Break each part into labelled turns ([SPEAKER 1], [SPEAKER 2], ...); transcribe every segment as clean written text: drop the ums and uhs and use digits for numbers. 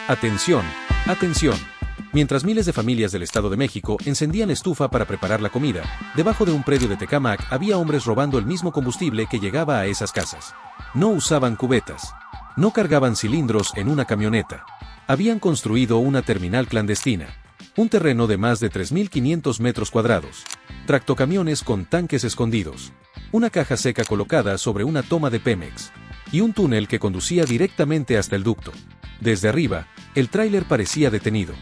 [SPEAKER 1] Atención, atención. Mientras miles de familias del Estado de México encendían la estufa para preparar la comida, debajo de un predio de Tecámac había hombres robando el mismo combustible que llegaba a esas casas. No usaban cubetas. No cargaban cilindros en una camioneta. Habían construido una terminal clandestina. Un terreno de más de 3.500 metros cuadrados. Tractocamiones con tanques escondidos. Una caja seca colocada sobre una toma de Pemex. Y un túnel que conducía directamente hasta el ducto. Desde arriba, el tráiler parecía detenido.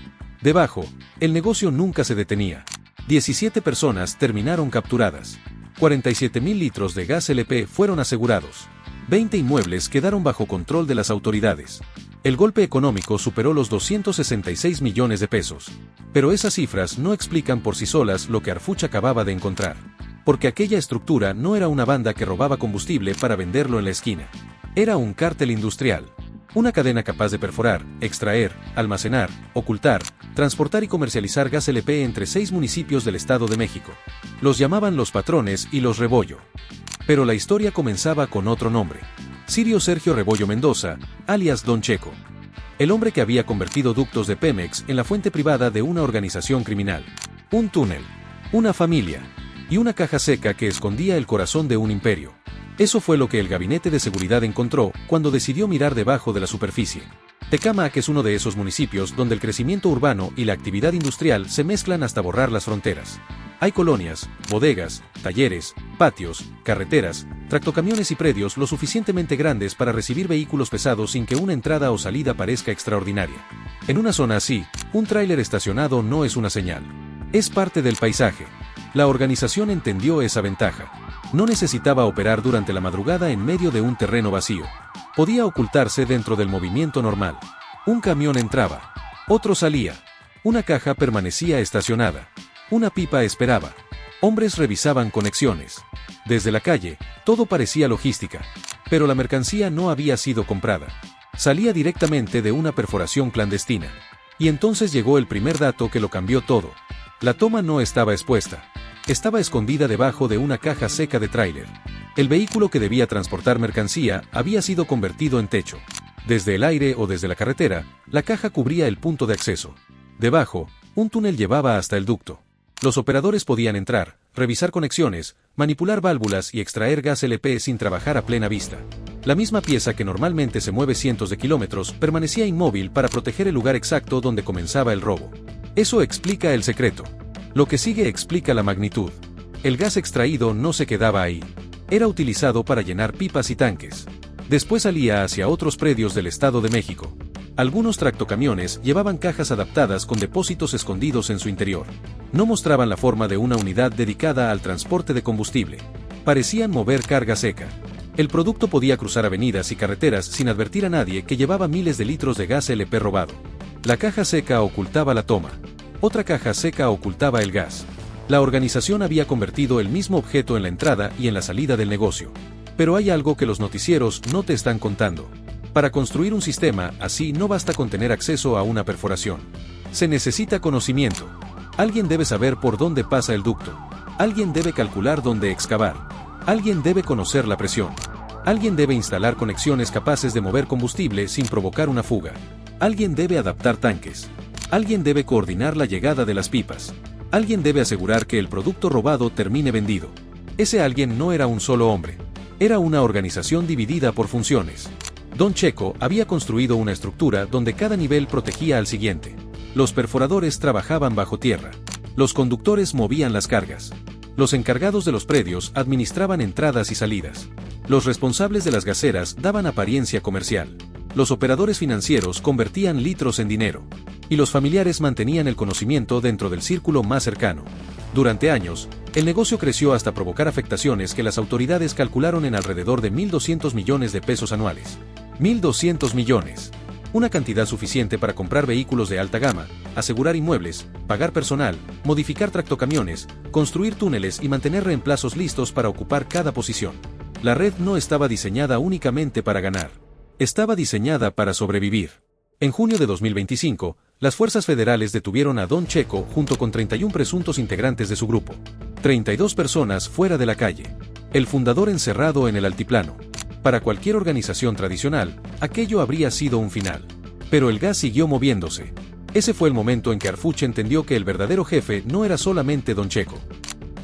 [SPEAKER 1] Debajo, el negocio nunca se detenía. 17 personas terminaron capturadas. 47.000 litros de gas LP fueron asegurados. 20 inmuebles quedaron bajo control de las autoridades. El golpe económico superó los 266 millones de pesos. Pero esas cifras no explican por sí solas lo que Harfuch acababa de encontrar. Porque aquella estructura no era una banda que robaba combustible para venderlo en la esquina. Era un cártel industrial. Una cadena capaz de perforar, extraer, almacenar, ocultar, transportar y comercializar gas LP entre 6 municipios del Estado de México. Los llamaban los patrones y los Rebollo. Pero la historia comenzaba con otro nombre. Sirio Sergio Rebollo Mendoza, alias Don Checo. El hombre que había convertido ductos de Pemex en la fuente privada de una organización criminal. Un túnel, una familia y una caja seca que escondía el corazón de un imperio. Eso fue lo que el Gabinete de Seguridad encontró cuando decidió mirar debajo de la superficie. Tecámac es uno de esos municipios donde el crecimiento urbano y la actividad industrial se mezclan hasta borrar las fronteras. Hay colonias, bodegas, talleres, patios, carreteras, tractocamiones y predios lo suficientemente grandes para recibir vehículos pesados sin que una entrada o salida parezca extraordinaria. En una zona así, un tráiler estacionado no es una señal. Es parte del paisaje. La organización entendió esa ventaja. No necesitaba operar durante la madrugada en medio de un terreno vacío. Podía ocultarse dentro del movimiento normal. Un camión entraba. Otro salía. Una caja permanecía estacionada. Una pipa esperaba. Hombres revisaban conexiones. Desde la calle, todo parecía logística. Pero la mercancía no había sido comprada. Salía directamente de una perforación clandestina. Y entonces llegó el primer dato que lo cambió todo. La toma no estaba expuesta. Estaba escondida debajo de una caja seca de tráiler. El vehículo que debía transportar mercancía había sido convertido en techo. Desde el aire o desde la carretera, la caja cubría el punto de acceso. Debajo, un túnel llevaba hasta el ducto. Los operadores podían entrar, revisar conexiones, manipular válvulas y extraer gas LP sin trabajar a plena vista. La misma pieza que normalmente se mueve cientos de kilómetros permanecía inmóvil para proteger el lugar exacto donde comenzaba el robo. Eso explica el secreto. Lo que sigue explica la magnitud. El gas extraído no se quedaba ahí. Era utilizado para llenar pipas y tanques. Después salía hacia otros predios del Estado de México. Algunos tractocamiones llevaban cajas adaptadas con depósitos escondidos en su interior. No mostraban la forma de una unidad dedicada al transporte de combustible. Parecían mover carga seca. El producto podía cruzar avenidas y carreteras sin advertir a nadie que llevaba miles de litros de gas LP robado. La caja seca ocultaba la toma. Otra caja seca ocultaba el gas. La organización había convertido el mismo objeto en la entrada y en la salida del negocio. Pero hay algo que los noticieros no te están contando. Para construir un sistema así no basta con tener acceso a una perforación. Se necesita conocimiento. Alguien debe saber por dónde pasa el ducto. Alguien debe calcular dónde excavar. Alguien debe conocer la presión. Alguien debe instalar conexiones capaces de mover combustible sin provocar una fuga. Alguien debe adaptar tanques. Alguien debe coordinar la llegada de las pipas. Alguien debe asegurar que el producto robado termine vendido. Ese alguien no era un solo hombre. Era una organización dividida por funciones. Don Checo había construido una estructura donde cada nivel protegía al siguiente. Los perforadores trabajaban bajo tierra. Los conductores movían las cargas. Los encargados de los predios administraban entradas y salidas. Los responsables de las gaseras daban apariencia comercial. Los operadores financieros convertían litros en dinero. Y los familiares mantenían el conocimiento dentro del círculo más cercano. Durante años, el negocio creció hasta provocar afectaciones que las autoridades calcularon en alrededor de 1.200 millones de pesos anuales. 1.200 millones. Una cantidad suficiente para comprar vehículos de alta gama, asegurar inmuebles, pagar personal, modificar tractocamiones, construir túneles y mantener reemplazos listos para ocupar cada posición. La red no estaba diseñada únicamente para ganar. Estaba diseñada para sobrevivir. En junio de 2025, las fuerzas federales detuvieron a Don Checo junto con 31 presuntos integrantes de su grupo. 32 personas fuera de la calle. El fundador encerrado en el altiplano. Para cualquier organización tradicional, aquello habría sido un final. Pero el gas siguió moviéndose. Ese fue el momento en que Harfuch entendió que el verdadero jefe no era solamente Don Checo.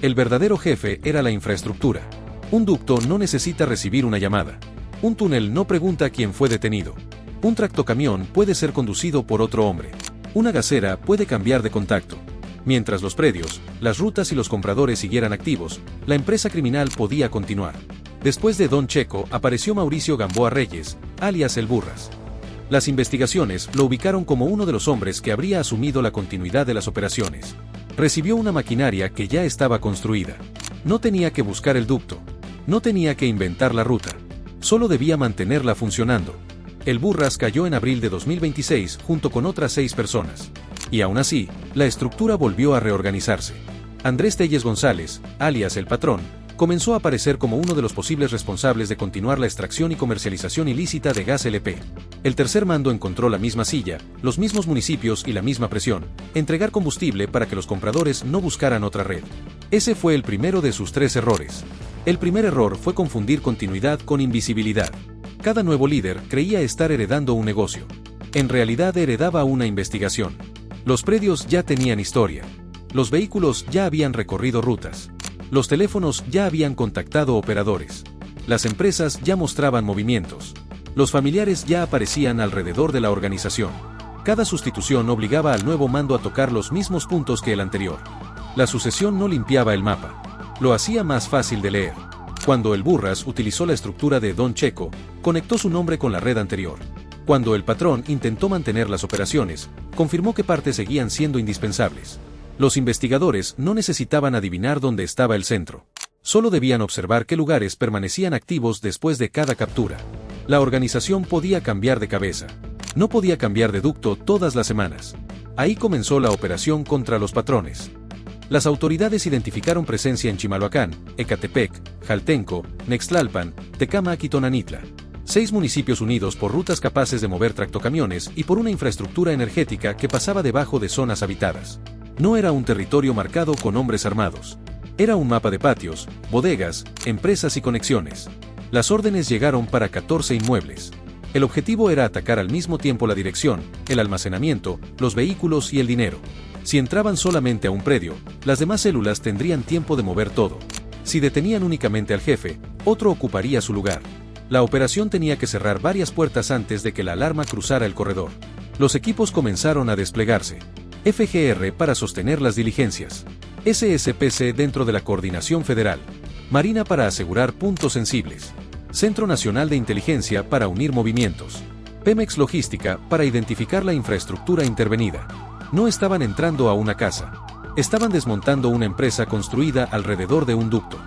[SPEAKER 1] El verdadero jefe era la infraestructura. Un ducto no necesita recibir una llamada. Un túnel no pregunta quién fue detenido. Un tractocamión puede ser conducido por otro hombre. Una gasera puede cambiar de contacto. Mientras los predios, las rutas y los compradores siguieran activos, la empresa criminal podía continuar. Después de Don Checo apareció Mauricio Gamboa Reyes, alias El Burras. Las investigaciones lo ubicaron como uno de los hombres que habría asumido la continuidad de las operaciones. Recibió una maquinaria que ya estaba construida. No tenía que buscar el ducto. No tenía que inventar la ruta. Solo debía mantenerla funcionando. El Burras cayó en abril de 2026 junto con otras 6 personas. Y aún así, la estructura volvió a reorganizarse. Andrés Telles González, alias El Patrón, comenzó a aparecer como uno de los posibles responsables de continuar la extracción y comercialización ilícita de gas LP. El tercer mando encontró la misma silla, los mismos municipios y la misma presión: entregar combustible para que los compradores no buscaran otra red. Ese fue el primero de sus 3 errores. El primer error fue confundir continuidad con invisibilidad. Cada nuevo líder creía estar heredando un negocio. En realidad heredaba una investigación. Los predios ya tenían historia. Los vehículos ya habían recorrido rutas. Los teléfonos ya habían contactado operadores. Las empresas ya mostraban movimientos. Los familiares ya aparecían alrededor de la organización. Cada sustitución obligaba al nuevo mando a tocar los mismos puntos que el anterior. La sucesión no limpiaba el mapa. Lo hacía más fácil de leer. Cuando el Burras utilizó la estructura de Don Checo, conectó su nombre con la red anterior. Cuando el Patrón intentó mantener las operaciones, confirmó que partes seguían siendo indispensables. Los investigadores no necesitaban adivinar dónde estaba el centro. Solo debían observar qué lugares permanecían activos después de cada captura. La organización podía cambiar de cabeza. No podía cambiar de ducto todas las semanas. Ahí comenzó la operación contra los patrones. Las autoridades identificaron presencia en Chimalhuacán, Ecatepec, Jaltenco, Nextlalpan, Tecámac y Tonanitla. 6 municipios unidos por rutas capaces de mover tractocamiones y por una infraestructura energética que pasaba debajo de zonas habitadas. No era un territorio marcado con hombres armados. Era un mapa de patios, bodegas, empresas y conexiones. Las órdenes llegaron para 14 inmuebles. El objetivo era atacar al mismo tiempo la dirección, el almacenamiento, los vehículos y el dinero. Si entraban solamente a un predio, las demás células tendrían tiempo de mover todo. Si detenían únicamente al jefe, otro ocuparía su lugar. La operación tenía que cerrar varias puertas antes de que la alarma cruzara el corredor. Los equipos comenzaron a desplegarse. FGR para sostener las diligencias. SSPC dentro de la Coordinación Federal. Marina para asegurar puntos sensibles. Centro Nacional de Inteligencia para unir movimientos. Pemex Logística para identificar la infraestructura intervenida. No estaban entrando a una casa. Estaban desmontando una empresa construida alrededor de un ducto.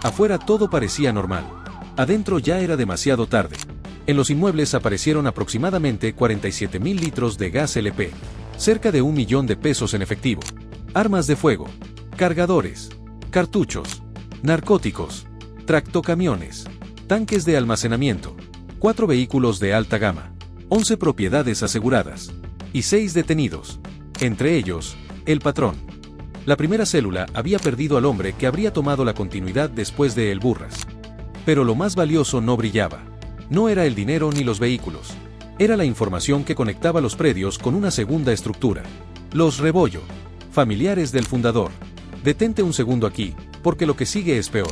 [SPEAKER 1] Afuera todo parecía normal. Adentro ya era demasiado tarde. En los inmuebles aparecieron aproximadamente 47,000 litros de gas LP. Cerca de 1 millón de pesos en efectivo. Armas de fuego. Cargadores. Cartuchos. Narcóticos. Tractocamiones. Tanques de almacenamiento. 4 vehículos de alta gama. 11 propiedades aseguradas. Y 6 detenidos. Entre ellos, el Patrón. La primera célula había perdido al hombre que habría tomado la continuidad después de El Burras. Pero lo más valioso no brillaba. No era el dinero ni los vehículos. Era la información que conectaba los predios con una segunda estructura. Los Rebollo. Familiares del fundador. Detente un segundo aquí, porque lo que sigue es peor.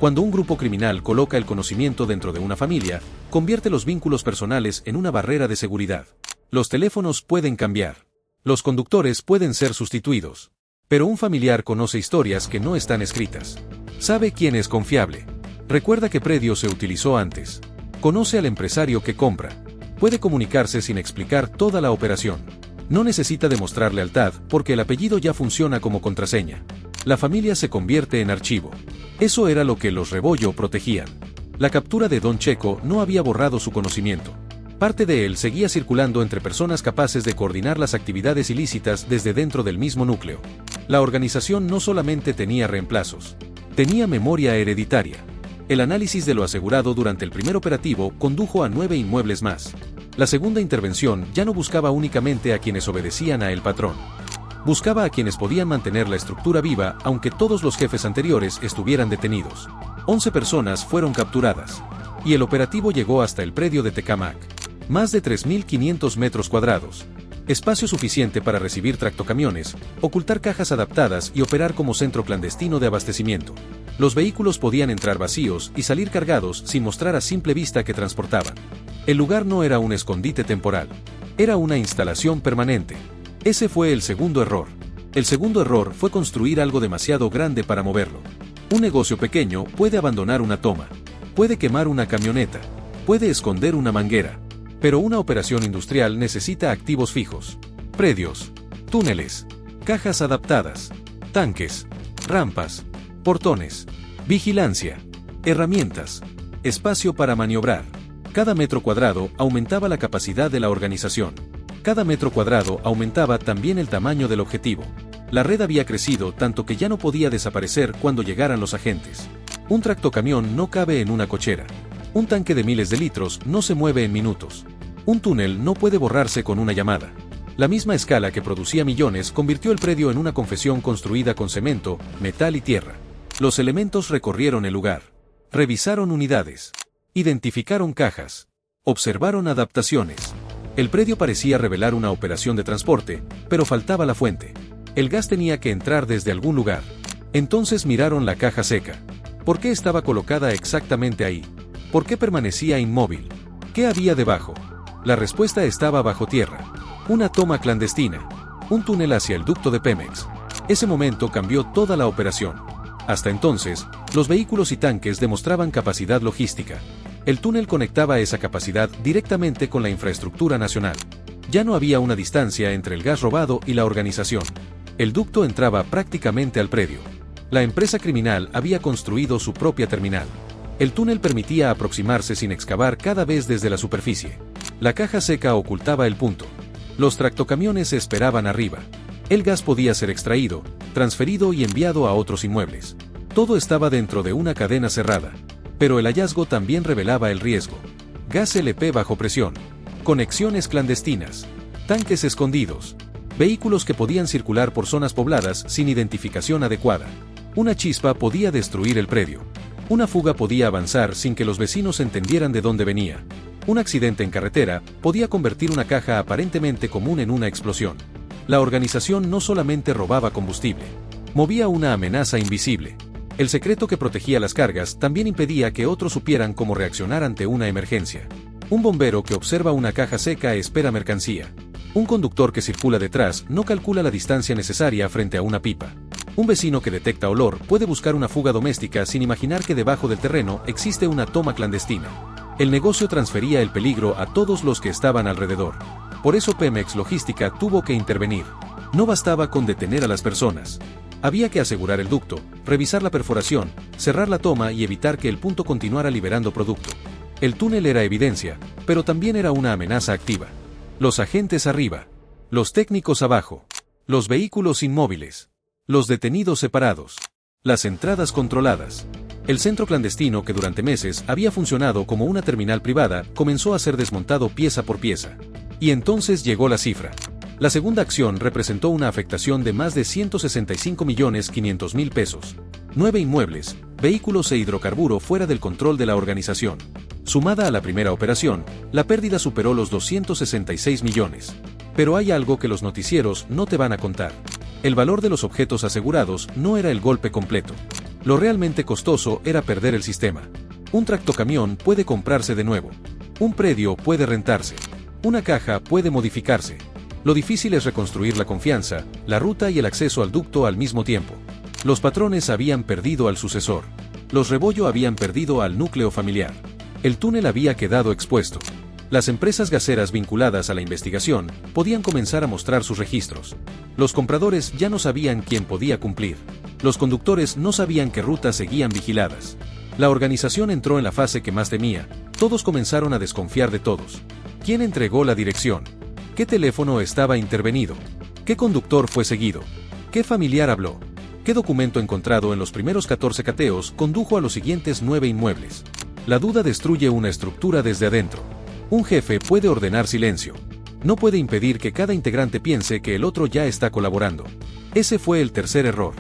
[SPEAKER 1] Cuando un grupo criminal coloca el conocimiento dentro de una familia, convierte los vínculos personales en una barrera de seguridad. Los teléfonos pueden cambiar. Los conductores pueden ser sustituidos. Pero un familiar conoce historias que no están escritas. Sabe quién es confiable. Recuerda qué predio se utilizó antes. Conoce al empresario que compra. Puede comunicarse sin explicar toda la operación. No necesita demostrar lealtad porque el apellido ya funciona como contraseña. La familia se convierte en archivo. Eso era lo que los Rebollo protegían. La captura de Don Checo no había borrado su conocimiento. Parte de él seguía circulando entre personas capaces de coordinar las actividades ilícitas desde dentro del mismo núcleo. La organización no solamente tenía reemplazos, tenía memoria hereditaria. El análisis de lo asegurado durante el primer operativo condujo a 9 inmuebles más. La segunda intervención ya no buscaba únicamente a quienes obedecían a El Patrón. Buscaba a quienes podían mantener la estructura viva aunque todos los jefes anteriores estuvieran detenidos. 11 personas fueron capturadas. Y el operativo llegó hasta el predio de Tecámac. Más de 3.500 metros cuadrados. Espacio suficiente para recibir tractocamiones, ocultar cajas adaptadas y operar como centro clandestino de abastecimiento. Los vehículos podían entrar vacíos y salir cargados sin mostrar a simple vista que transportaban. El lugar no era un escondite temporal. Era una instalación permanente. Ese fue el segundo error. El segundo error fue construir algo demasiado grande para moverlo. Un negocio pequeño puede abandonar una toma, puede quemar una camioneta, puede esconder una manguera. Pero una operación industrial necesita activos fijos. Predios, túneles, cajas adaptadas, tanques, rampas, portones, vigilancia, herramientas, espacio para maniobrar. Cada metro cuadrado aumentaba la capacidad de la organización. Cada metro cuadrado aumentaba también el tamaño del objetivo. La red había crecido tanto que ya no podía desaparecer cuando llegaran los agentes. Un tractocamión no cabe en una cochera. Un tanque de miles de litros no se mueve en minutos. Un túnel no puede borrarse con una llamada. La misma escala que producía millones convirtió el predio en una confesión construida con cemento, metal y tierra. Los elementos recorrieron el lugar. Revisaron unidades. Identificaron cajas. Observaron adaptaciones. El predio parecía revelar una operación de transporte, pero faltaba la fuente. El gas tenía que entrar desde algún lugar. Entonces miraron la caja seca. ¿Por qué estaba colocada exactamente ahí? ¿Por qué permanecía inmóvil? ¿Qué había debajo? La respuesta estaba bajo tierra. Una toma clandestina. Un túnel hacia el ducto de Pemex. Ese momento cambió toda la operación. Hasta entonces, los vehículos y tanques demostraban capacidad logística. El túnel conectaba esa capacidad directamente con la infraestructura nacional. Ya no había una distancia entre el gas robado y la organización. El ducto entraba prácticamente al predio. La empresa criminal había construido su propia terminal. El túnel permitía aproximarse sin excavar cada vez desde la superficie. La caja seca ocultaba el punto. Los tractocamiones esperaban arriba. El gas podía ser extraído, transferido y enviado a otros inmuebles. Todo estaba dentro de una cadena cerrada. Pero el hallazgo también revelaba el riesgo. Gas LP bajo presión. Conexiones clandestinas. Tanques escondidos. Vehículos que podían circular por zonas pobladas sin identificación adecuada. Una chispa podía destruir el predio. Una fuga podía avanzar sin que los vecinos entendieran de dónde venía. Un accidente en carretera podía convertir una caja aparentemente común en una explosión. La organización no solamente robaba combustible, movía una amenaza invisible. El secreto que protegía las cargas también impedía que otros supieran cómo reaccionar ante una emergencia. Un bombero que observa una caja seca espera mercancía. Un conductor que circula detrás no calcula la distancia necesaria frente a una pipa. Un vecino que detecta olor puede buscar una fuga doméstica sin imaginar que debajo del terreno existe una toma clandestina. El negocio transfería el peligro a todos los que estaban alrededor. Por eso Pemex Logística tuvo que intervenir. No bastaba con detener a las personas. Había que asegurar el ducto, revisar la perforación, cerrar la toma y evitar que el punto continuara liberando producto. El túnel era evidencia, pero también era una amenaza activa. Los agentes arriba. Los técnicos abajo. Los vehículos inmóviles. Los detenidos separados. Las entradas controladas. El centro clandestino que durante meses había funcionado como una terminal privada comenzó a ser desmontado pieza por pieza. Y entonces llegó la cifra. La segunda acción representó una afectación de más de 165.500.000 pesos. 9 inmuebles, vehículos e hidrocarburo fuera del control de la organización. Sumada a la primera operación, la pérdida superó los 266 millones. Pero hay algo que los noticieros no te van a contar. El valor de los objetos asegurados no era el golpe completo. Lo realmente costoso era perder el sistema. Un tractocamión puede comprarse de nuevo. Un predio puede rentarse. Una caja puede modificarse. Lo difícil es reconstruir la confianza, la ruta y el acceso al ducto al mismo tiempo. Los patrones habían perdido al sucesor. Los Rebollo habían perdido al núcleo familiar. El túnel había quedado expuesto. Las empresas gaseras vinculadas a la investigación podían comenzar a mostrar sus registros. Los compradores ya no sabían quién podía cumplir. Los conductores no sabían qué rutas seguían vigiladas. La organización entró en la fase que más temía. Todos comenzaron a desconfiar de todos. ¿Quién entregó la dirección? ¿Qué teléfono estaba intervenido? ¿Qué conductor fue seguido? ¿Qué familiar habló? ¿Qué documento encontrado en los primeros 14 cateos condujo a los siguientes 9 inmuebles? La duda destruye una estructura desde adentro. Un jefe puede ordenar silencio. No puede impedir que cada integrante piense que el otro ya está colaborando. Ese fue el tercer error.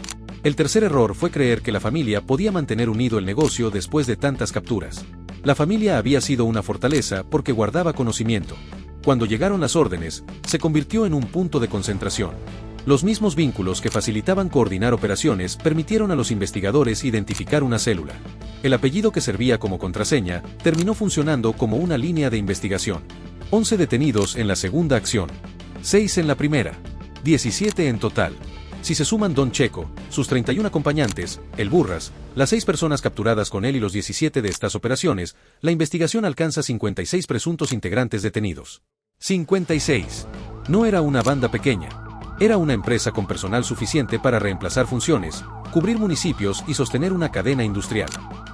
[SPEAKER 1] El tercer error fue creer que la familia podía mantener unido el negocio después de tantas capturas. La familia había sido una fortaleza porque guardaba conocimiento. Cuando llegaron las órdenes, se convirtió en un punto de concentración. Los mismos vínculos que facilitaban coordinar operaciones permitieron a los investigadores identificar una célula. El apellido que servía como contraseña terminó funcionando como una línea de investigación. 11 detenidos en la segunda acción. 6 en la primera. 17 en total. Si se suman Don Checo, sus 31 acompañantes, el Burras, las 6 personas capturadas con él y los 17 de estas operaciones, la investigación alcanza 56 presuntos integrantes detenidos. 56. No era una banda pequeña. Era una empresa con personal suficiente para reemplazar funciones, cubrir municipios y sostener una cadena industrial.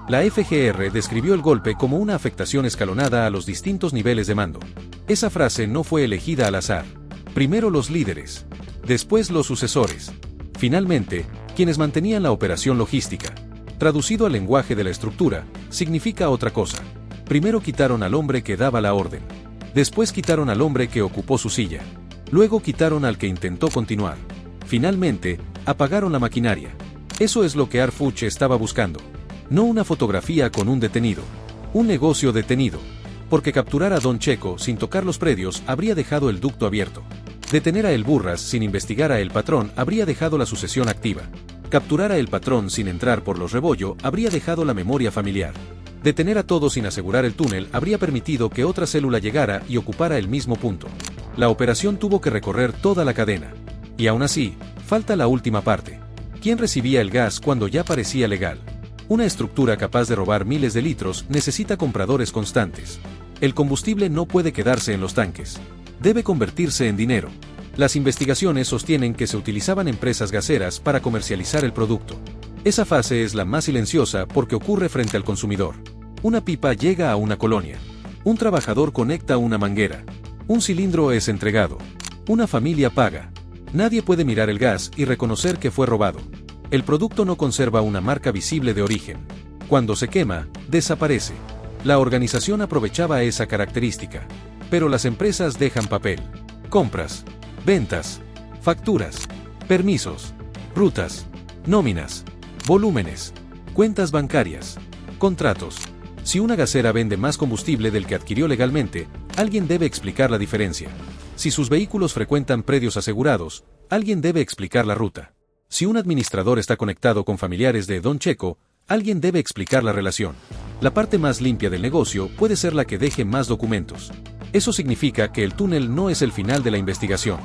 [SPEAKER 1] La FGR describió el golpe como una afectación escalonada a los distintos niveles de mando. Esa frase no fue elegida al azar. Primero los líderes, después los sucesores. Finalmente, quienes mantenían la operación logística. Traducido al lenguaje de la estructura, significa otra cosa. Primero quitaron al hombre que daba la orden. Después quitaron al hombre que ocupó su silla. Luego quitaron al que intentó continuar. Finalmente, apagaron la maquinaria. Eso es lo que Arfuch estaba buscando. No una fotografía con un detenido. Un negocio detenido. Porque capturar a Don Checo sin tocar los predios habría dejado el ducto abierto. Detener a El Burras sin investigar a El Patrón habría dejado la sucesión activa. Capturar a El Patrón sin entrar por los Rebollo habría dejado la memoria familiar. Detener a todos sin asegurar el túnel habría permitido que otra célula llegara y ocupara el mismo punto. La operación tuvo que recorrer toda la cadena. Y aún así, falta la última parte. ¿Quién recibía el gas cuando ya parecía legal? Una estructura capaz de robar miles de litros necesita compradores constantes. El combustible no puede quedarse en los tanques. Debe convertirse en dinero. Las investigaciones sostienen que se utilizaban empresas gaseras para comercializar el producto. Esa fase es la más silenciosa porque ocurre frente al consumidor. Una pipa llega a una colonia. Un trabajador conecta una manguera. Un cilindro es entregado. Una familia paga. Nadie puede mirar el gas y reconocer que fue robado. El producto no conserva una marca visible de origen. Cuando se quema, desaparece. La organización aprovechaba esa característica. Pero las empresas dejan papel. Compras, ventas, facturas, permisos, rutas, nóminas, volúmenes, cuentas bancarias, contratos. Si una gasera vende más combustible del que adquirió legalmente, alguien debe explicar la diferencia. Si sus vehículos frecuentan predios asegurados, alguien debe explicar la ruta. Si un administrador está conectado con familiares de Don Checo, alguien debe explicar la relación. La parte más limpia del negocio puede ser la que deje más documentos. Eso significa que el túnel no es el final de la investigación.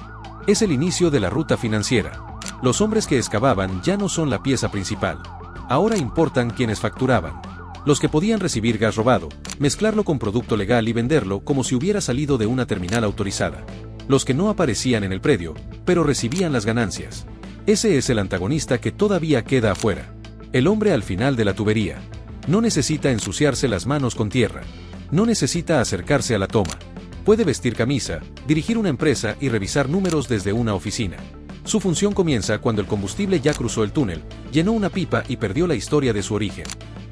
[SPEAKER 1] Es el inicio de la ruta financiera. Los hombres que excavaban ya no son la pieza principal. Ahora importan quienes facturaban. Los que podían recibir gas robado, mezclarlo con producto legal y venderlo como si hubiera salido de una terminal autorizada. Los que no aparecían en el predio, pero recibían las ganancias. Ese es el antagonista que todavía queda afuera. El hombre al final de la tubería. No necesita ensuciarse las manos con tierra. No necesita acercarse a la toma. Puede vestir camisa, dirigir una empresa y revisar números desde una oficina. Su función comienza cuando el combustible ya cruzó el túnel, llenó una pipa y perdió la historia de su origen.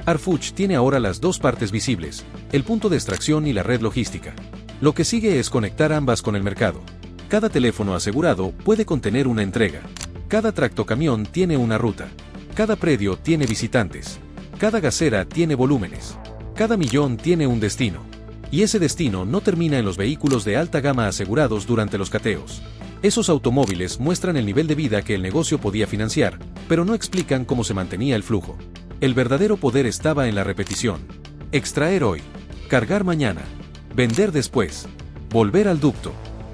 [SPEAKER 1] Arfuch tiene ahora las dos partes visibles, el punto de extracción y la red logística. Lo que sigue es conectar ambas con el mercado. Cada teléfono asegurado puede contener una entrega. Cada tractocamión tiene una ruta. Cada predio tiene visitantes. Cada gasera tiene volúmenes. Cada millón tiene un destino. Y ese destino no termina en los vehículos de alta gama asegurados durante los cateos. Esos automóviles muestran el nivel de vida que el negocio podía financiar, pero no explican cómo se mantenía el flujo. El verdadero poder estaba en la repetición. Extraer hoy, cargar mañana, vender después, volver al ducto.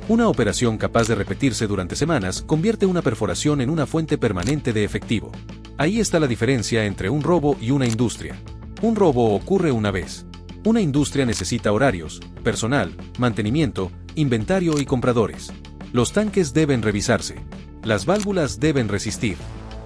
[SPEAKER 1] Una operación capaz de repetirse durante semanas convierte una perforación en una fuente permanente de efectivo. Ahí está la diferencia entre un robo y una industria. Un robo ocurre una vez. Una industria necesita horarios, personal, mantenimiento, inventario y compradores. Los tanques deben revisarse. Las válvulas deben resistir.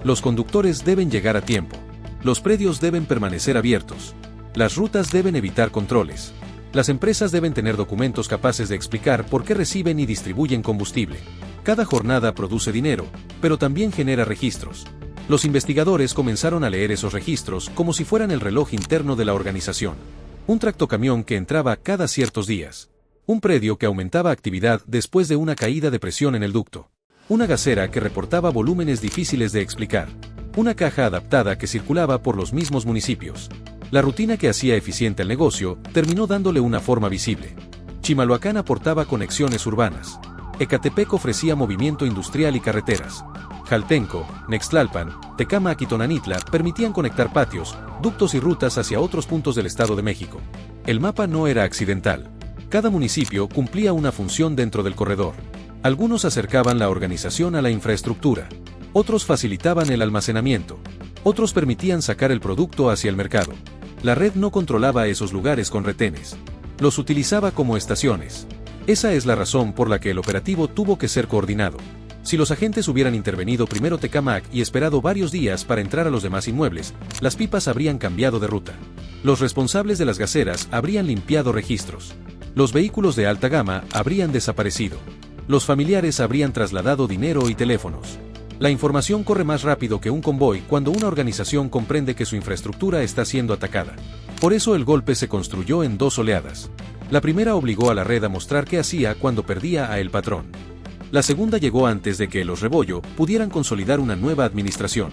[SPEAKER 1] Los conductores deben llegar a tiempo. Los predios deben permanecer abiertos. Las rutas deben evitar controles. Las empresas deben tener documentos capaces de explicar por qué reciben y distribuyen combustible. Cada jornada produce dinero, pero también genera registros. Los investigadores comenzaron a leer esos registros como si fueran el reloj interno de la organización. Un tractocamión que entraba cada ciertos días. Un predio que aumentaba actividad después de una caída de presión en el ducto. Una gasera que reportaba volúmenes difíciles de explicar. Una caja adaptada que circulaba por los mismos municipios. La rutina que hacía eficiente al negocio terminó dándole una forma visible. Chimalhuacán aportaba conexiones urbanas. Ecatepec ofrecía movimiento industrial y carreteras. Jaltenco, Nextlalpan, Tecámac y Tonanitla permitían conectar patios, ductos y rutas hacia otros puntos del Estado de México. El mapa no era accidental. Cada municipio cumplía una función dentro del corredor. Algunos acercaban la organización a la infraestructura. Otros facilitaban el almacenamiento. Otros permitían sacar el producto hacia el mercado. La red no controlaba esos lugares con retenes. Los utilizaba como estaciones. Esa es la razón por la que el operativo tuvo que ser coordinado. Si los agentes hubieran intervenido primero Tecámac y esperado varios días para entrar a los demás inmuebles, las pipas habrían cambiado de ruta. Los responsables de las gaseras habrían limpiado registros. Los vehículos de alta gama habrían desaparecido. Los familiares habrían trasladado dinero y teléfonos. La información corre más rápido que un convoy cuando una organización comprende que su infraestructura está siendo atacada. Por eso el golpe se construyó en 2 oleadas. La primera obligó a la red a mostrar qué hacía cuando perdía a el patrón. La segunda llegó antes de que los Rebollo pudieran consolidar una nueva administración.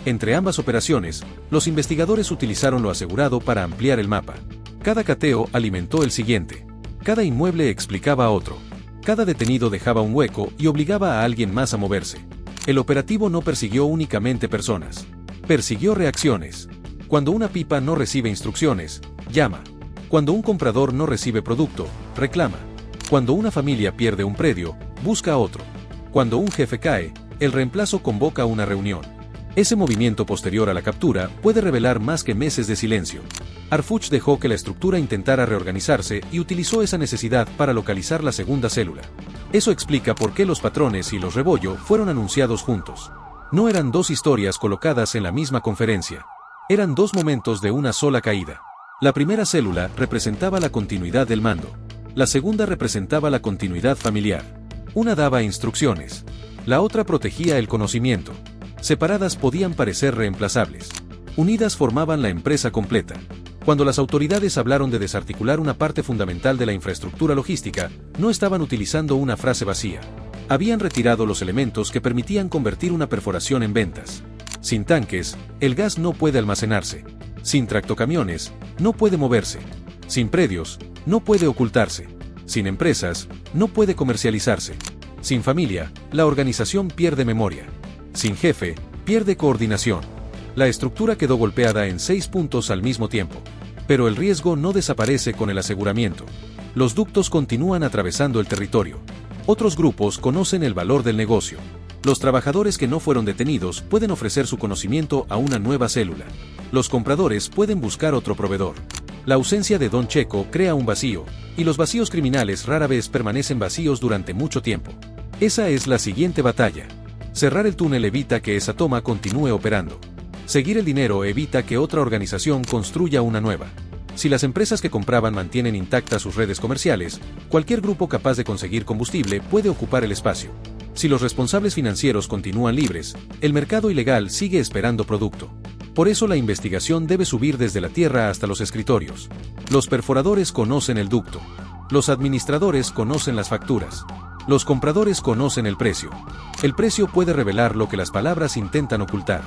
[SPEAKER 1] Entre ambas operaciones, los investigadores utilizaron lo asegurado para ampliar el mapa. Cada cateo alimentó el siguiente. Cada inmueble explicaba a otro. Cada detenido dejaba un hueco y obligaba a alguien más a moverse. El operativo no persiguió únicamente personas. Persiguió reacciones. Cuando una pipa no recibe instrucciones, llama. Cuando un comprador no recibe producto, reclama. Cuando una familia pierde un predio, busca otro. Cuando un jefe cae, el reemplazo convoca una reunión. Ese movimiento posterior a la captura puede revelar más que meses de silencio. Harfuch dejó que la estructura intentara reorganizarse y utilizó esa necesidad para localizar la segunda célula. Eso explica por qué los patrones y los Rebollo fueron anunciados juntos. No eran 2 historias colocadas en la misma conferencia. Eran 2 momentos de una sola caída. La primera célula representaba la continuidad del mando. La segunda representaba la continuidad familiar. Una daba instrucciones. La otra protegía el conocimiento. Separadas podían parecer reemplazables. Unidas formaban la empresa completa. Cuando las autoridades hablaron de desarticular una parte fundamental de la infraestructura logística, no estaban utilizando una frase vacía. Habían retirado los elementos que permitían convertir una perforación en ventas. Sin tanques, el gas no puede almacenarse. Sin tractocamiones, no puede moverse. Sin predios, no puede ocultarse. Sin empresas, no puede comercializarse. Sin familia, la organización pierde memoria. Sin jefe, pierde coordinación. La estructura quedó golpeada en 6 puntos al mismo tiempo. Pero el riesgo no desaparece con el aseguramiento. Los ductos continúan atravesando el territorio. Otros grupos conocen el valor del negocio. Los trabajadores que no fueron detenidos pueden ofrecer su conocimiento a una nueva célula. Los compradores pueden buscar otro proveedor. La ausencia de Don Checo crea un vacío, y los vacíos criminales rara vez permanecen vacíos durante mucho tiempo. Esa es la siguiente batalla. Cerrar el túnel evita que esa toma continúe operando. Seguir el dinero evita que otra organización construya una nueva. Si las empresas que compraban mantienen intactas sus redes comerciales, cualquier grupo capaz de conseguir combustible puede ocupar el espacio. Si los responsables financieros continúan libres, el mercado ilegal sigue esperando producto. Por eso la investigación debe subir desde la tierra hasta los escritorios. Los perforadores conocen el ducto. Los administradores conocen las facturas. Los compradores conocen el precio. El precio puede revelar lo que las palabras intentan ocultar.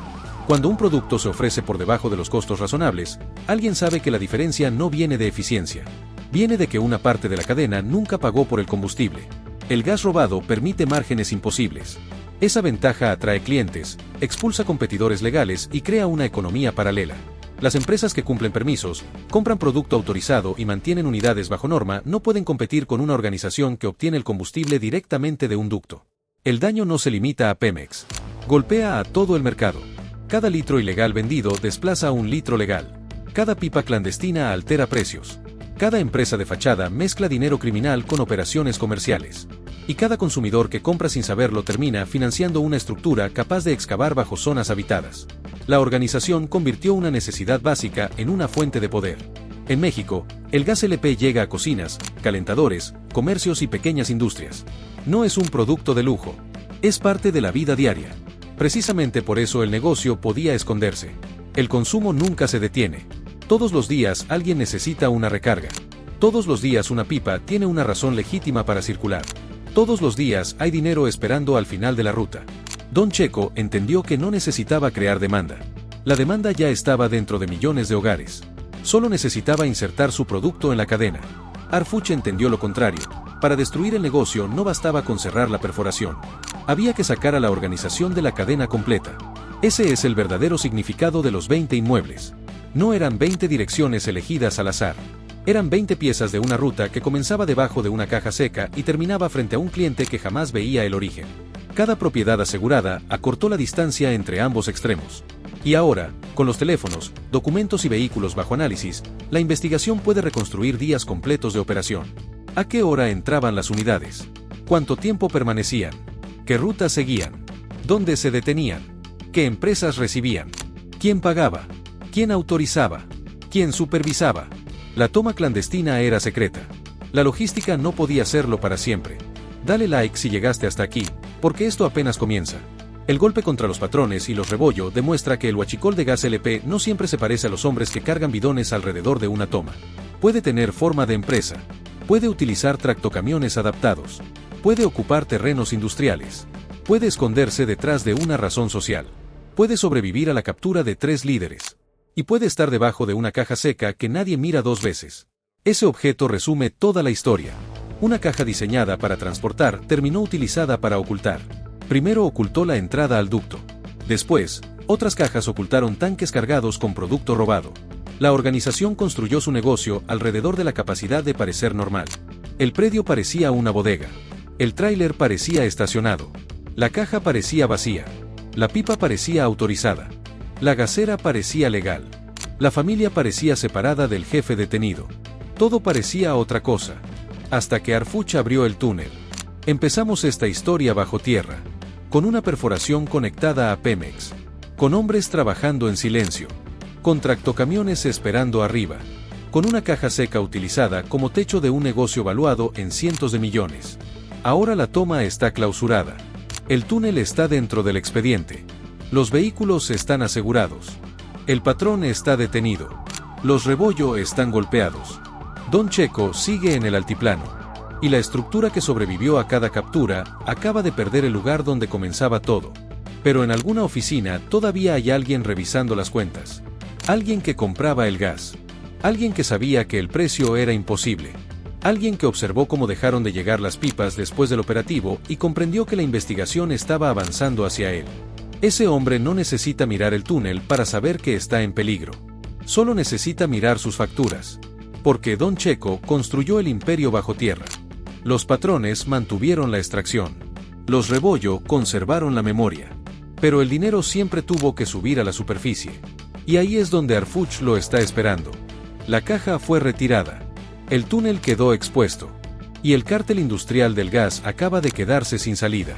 [SPEAKER 1] Cuando un producto se ofrece por debajo de los costos razonables, alguien sabe que la diferencia no viene de eficiencia. Viene de que una parte de la cadena nunca pagó por el combustible. El gas robado permite márgenes imposibles. Esa ventaja atrae clientes, expulsa competidores legales y crea una economía paralela. Las empresas que cumplen permisos, compran producto autorizado y mantienen unidades bajo norma no pueden competir con una organización que obtiene el combustible directamente de un ducto. El daño no se limita a Pemex. Golpea a todo el mercado. Cada litro ilegal vendido desplaza a un litro legal. Cada pipa clandestina altera precios. Cada empresa de fachada mezcla dinero criminal con operaciones comerciales. Y cada consumidor que compra sin saberlo termina financiando una estructura capaz de excavar bajo zonas habitadas. La organización convirtió una necesidad básica en una fuente de poder. En México, el gas LP llega a cocinas, calentadores, comercios y pequeñas industrias. No es un producto de lujo. Es parte de la vida diaria. Precisamente por eso el negocio podía esconderse. El consumo nunca se detiene. Todos los días alguien necesita una recarga. Todos los días una pipa tiene una razón legítima para circular. Todos los días hay dinero esperando al final de la ruta. Don Checo entendió que no necesitaba crear demanda. La demanda ya estaba dentro de millones de hogares. Solo necesitaba insertar su producto en la cadena. Harfuch entendió lo contrario. Para destruir el negocio no bastaba con cerrar la perforación. Había que sacar a la organización de la cadena completa. Ese es el verdadero significado de los 20 inmuebles. No eran 20 direcciones elegidas al azar. Eran 20 piezas de una ruta que comenzaba debajo de una caja seca y terminaba frente a un cliente que jamás veía el origen. Cada propiedad asegurada acortó la distancia entre ambos extremos. Y ahora, con los teléfonos, documentos y vehículos bajo análisis, la investigación puede reconstruir días completos de operación. ¿A qué hora entraban las unidades? ¿Cuánto tiempo permanecían? ¿Qué rutas seguían? ¿Dónde se detenían? ¿Qué empresas recibían? ¿Quién pagaba? ¿Quién autorizaba? ¿Quién supervisaba? La toma clandestina era secreta. La logística no podía serlo para siempre. Dale like si llegaste hasta aquí, porque esto apenas comienza. El golpe contra los patrones y los Rebollo demuestra que el huachicol de gas LP no siempre se parece a los hombres que cargan bidones alrededor de una toma. Puede tener forma de empresa. Puede utilizar tractocamiones adaptados. Puede ocupar terrenos industriales. Puede esconderse detrás de una razón social. Puede sobrevivir a la captura de 3 líderes. Y puede estar debajo de una caja seca que nadie mira 2 veces. Ese objeto resume toda la historia. Una caja diseñada para transportar terminó utilizada para ocultar. Primero ocultó la entrada al ducto. Después, otras cajas ocultaron tanques cargados con producto robado. La organización construyó su negocio alrededor de la capacidad de parecer normal. El predio parecía una bodega. El tráiler parecía estacionado. La caja parecía vacía. La pipa parecía autorizada. La gasera parecía legal. La familia parecía separada del jefe detenido. Todo parecía otra cosa. Hasta que Harfuch abrió el túnel. Empezamos esta historia bajo tierra. Con una perforación conectada a Pemex. Con hombres trabajando en silencio. Con tractocamiones esperando arriba. Con una caja seca utilizada como techo de un negocio valuado en cientos de millones. Ahora la toma está clausurada. El túnel está dentro del expediente. Los vehículos están asegurados. El patrón está detenido. Los Rebollo están golpeados. Don Checo sigue en el altiplano. Y la estructura que sobrevivió a cada captura acaba de perder el lugar donde comenzaba todo. Pero en alguna oficina todavía hay alguien revisando las cuentas. Alguien que compraba el gas. Alguien que sabía que el precio era imposible. Alguien que observó cómo dejaron de llegar las pipas después del operativo y comprendió que la investigación estaba avanzando hacia él. Ese hombre no necesita mirar el túnel para saber que está en peligro. Solo necesita mirar sus facturas. Porque Don Checo construyó el imperio bajo tierra. Los patrones mantuvieron la extracción. Los Rebollo conservaron la memoria. Pero el dinero siempre tuvo que subir a la superficie. Y ahí es donde Harfuch lo está esperando. La caja fue retirada. El túnel quedó expuesto. Y el cártel industrial del gas acaba de quedarse sin salida.